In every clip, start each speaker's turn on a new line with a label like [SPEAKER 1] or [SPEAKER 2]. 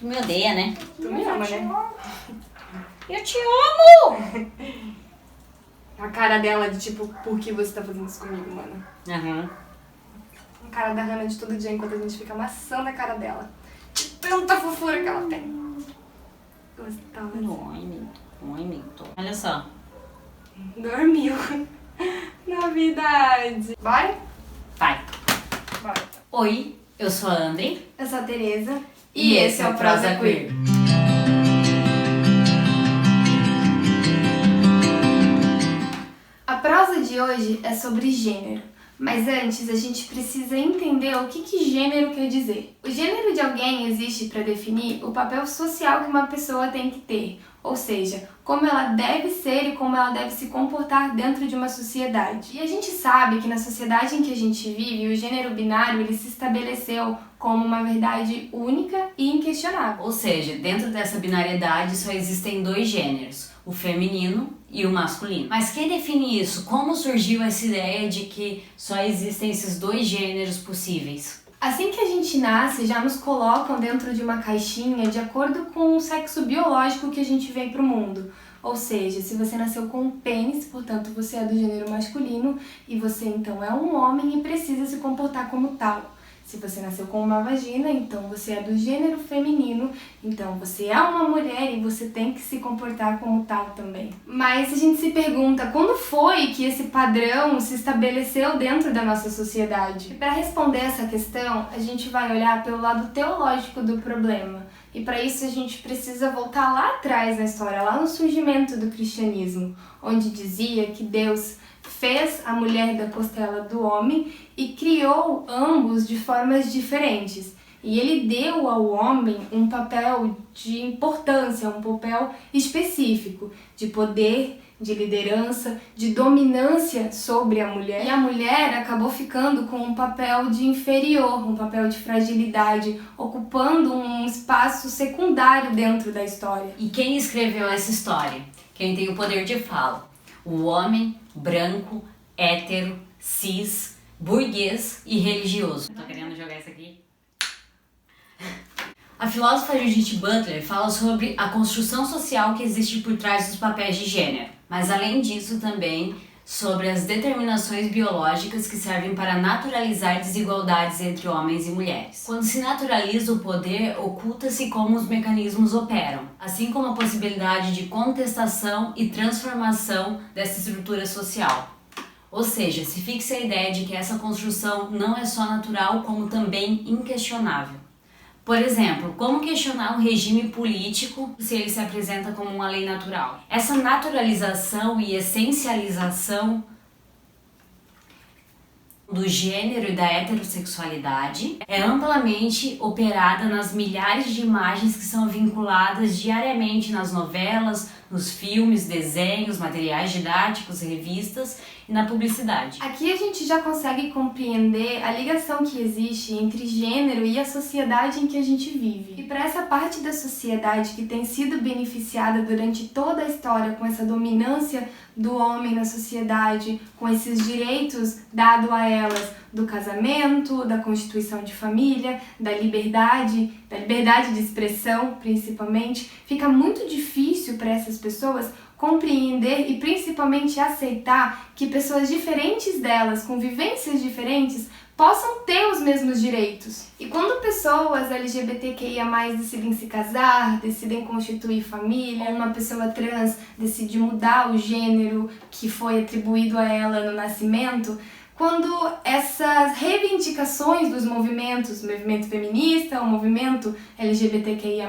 [SPEAKER 1] Tu me odeia, né?
[SPEAKER 2] Tu me ama, né?
[SPEAKER 1] Eu te amo!
[SPEAKER 2] A cara dela de tipo, por que você tá fazendo isso comigo, mano?
[SPEAKER 1] Aham.
[SPEAKER 2] A cara da Hannah de todo dia enquanto a gente fica amassando a cara dela. De tanta fofura que ela tem. Gostosa.
[SPEAKER 1] Oi, mito. Olha só.
[SPEAKER 2] Dormiu. Novidade. Bora?
[SPEAKER 1] Vai.
[SPEAKER 2] Bora.
[SPEAKER 1] Oi, eu sou a André.
[SPEAKER 2] Eu sou a Tereza.
[SPEAKER 1] E esse é o Prosa Queer.
[SPEAKER 2] A prosa de hoje é sobre gênero. Mas antes a gente precisa entender o que gênero quer dizer. O gênero de alguém existe para definir o papel social que uma pessoa tem que ter, ou seja, como ela deve ser e como ela deve se comportar dentro de uma sociedade. E a gente sabe que na sociedade em que a gente vive, o gênero binário ele se estabeleceu como uma verdade única e inquestionável.
[SPEAKER 1] Ou seja, dentro dessa binariedade só existem dois gêneros, o feminino e o masculino. Mas quem define isso? Como surgiu essa ideia de que só existem esses dois gêneros possíveis?
[SPEAKER 2] Assim que a gente nasce, já nos colocam dentro de uma caixinha de acordo com o sexo biológico que a gente vem para o mundo. Ou seja, se você nasceu com um pênis, portanto você é do gênero masculino e você então é um homem e precisa se comportar como tal. Se você nasceu com uma vagina, então você é do gênero feminino, então você é uma mulher e você tem que se comportar como tal também. Mas a gente se pergunta, quando foi que esse padrão se estabeleceu dentro da nossa sociedade? E para responder essa questão, a gente vai olhar pelo lado teológico do problema. E para isso a gente precisa voltar lá atrás na história, lá no surgimento do cristianismo, onde dizia que Deus fez a mulher da costela do homem e criou ambos de formas diferentes. E ele deu ao homem um papel de importância, um papel específico, de poder, de liderança, de dominância sobre a mulher. E a mulher acabou ficando com um papel de inferior, um papel de fragilidade, ocupando um espaço secundário dentro da história.
[SPEAKER 1] E quem escreveu essa história? Quem tem o poder de fala? O homem branco, hétero, cis, burguês e religioso. Tô querendo jogar isso aqui. A filósofa Judith Butler fala sobre a construção social que existe por trás dos papéis de gênero, mas além disso também sobre as determinações biológicas que servem para naturalizar desigualdades entre homens e mulheres. Quando se naturaliza o poder, oculta-se como os mecanismos operam, assim como a possibilidade de contestação e transformação dessa estrutura social. Ou seja, se fixa a ideia de que essa construção não é só natural, como também inquestionável. Por exemplo, como questionar um regime político se ele se apresenta como uma lei natural? Essa naturalização e essencialização do gênero e da heterossexualidade é amplamente operada nas milhares de imagens que são vinculadas diariamente nas novelas, nos filmes, desenhos, materiais didáticos, revistas e na publicidade.
[SPEAKER 2] Aqui a gente já consegue compreender a ligação que existe entre gênero e a sociedade em que a gente vive. E para essa parte da sociedade que tem sido beneficiada durante toda a história com essa dominância do homem na sociedade, com esses direitos dados a elas do casamento, da constituição de família, da liberdade de expressão, principalmente, fica muito difícil para essas pessoas compreender e principalmente aceitar que pessoas diferentes delas, com vivências diferentes, possam ter os mesmos direitos. E quando pessoas LGBTQIA+, decidem se casar, decidem constituir família, ou uma pessoa trans decide mudar o gênero que foi atribuído a ela no nascimento, quando essas reivindicações dos movimentos, o movimento feminista, o movimento LGBTQIA+,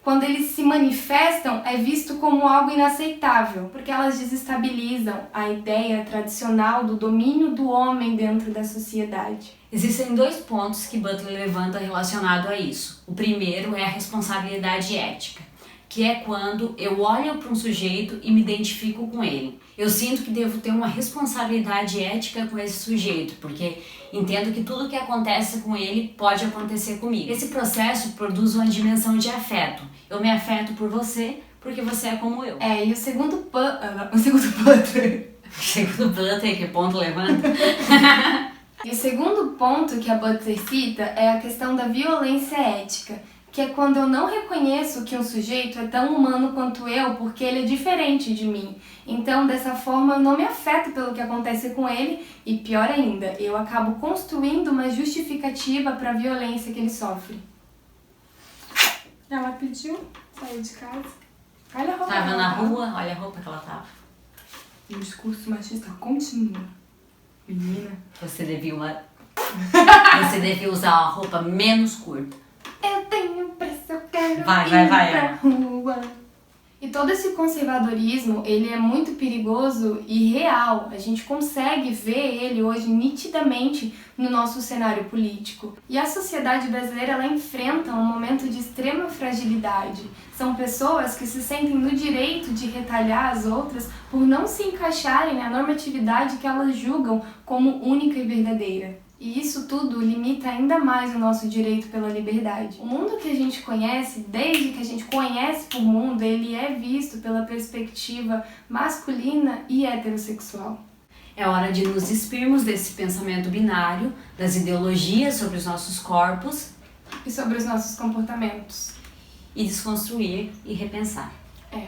[SPEAKER 2] quando eles se manifestam, é visto como algo inaceitável, porque elas desestabilizam a ideia tradicional do domínio do homem dentro da sociedade.
[SPEAKER 1] Existem dois pontos que Butler levanta relacionado a isso. O primeiro é a responsabilidade ética, que é quando eu olho para um sujeito e me identifico com ele. Eu sinto que devo ter uma responsabilidade ética com esse sujeito, porque entendo que tudo que acontece com ele pode acontecer comigo. Esse processo produz uma dimensão de afeto. Eu me afeto por você porque você é como eu.
[SPEAKER 2] E o segundo Butler...
[SPEAKER 1] O segundo Butler, que ponto levanta?
[SPEAKER 2] E o segundo ponto que a Butler cita é a questão da violência ética, que é quando eu não reconheço que um sujeito é tão humano quanto eu, porque ele é diferente de mim. Então, dessa forma, eu não me afeto pelo que acontece com ele e, pior ainda, eu acabo construindo uma justificativa para a violência que ele sofre. Ela pediu, saiu de casa. Olha a roupa.
[SPEAKER 1] Tava na rua, olha a roupa que ela tava.
[SPEAKER 2] E o discurso machista continua. Menina.
[SPEAKER 1] Você devia usar uma roupa menos curta.
[SPEAKER 2] Eu tenho pressa, eu quero
[SPEAKER 1] Vai,
[SPEAKER 2] ir
[SPEAKER 1] vai,
[SPEAKER 2] pra rua. E todo esse conservadorismo, ele é muito perigoso e real. A gente consegue ver ele hoje nitidamente no nosso cenário político. E a sociedade brasileira, ela enfrenta um momento de extrema fragilidade. São pessoas que se sentem no direito de retalhar as outras por não se encaixarem na normatividade que elas julgam como única e verdadeira. E isso tudo limita ainda mais o nosso direito pela liberdade. O mundo que a gente conhece, desde que a gente conhece o mundo, ele é visto pela perspectiva masculina e heterossexual.
[SPEAKER 1] É hora de nos despirmos desse pensamento binário, das ideologias sobre os nossos corpos
[SPEAKER 2] E sobre os nossos comportamentos.
[SPEAKER 1] e desconstruir e repensar.
[SPEAKER 2] É.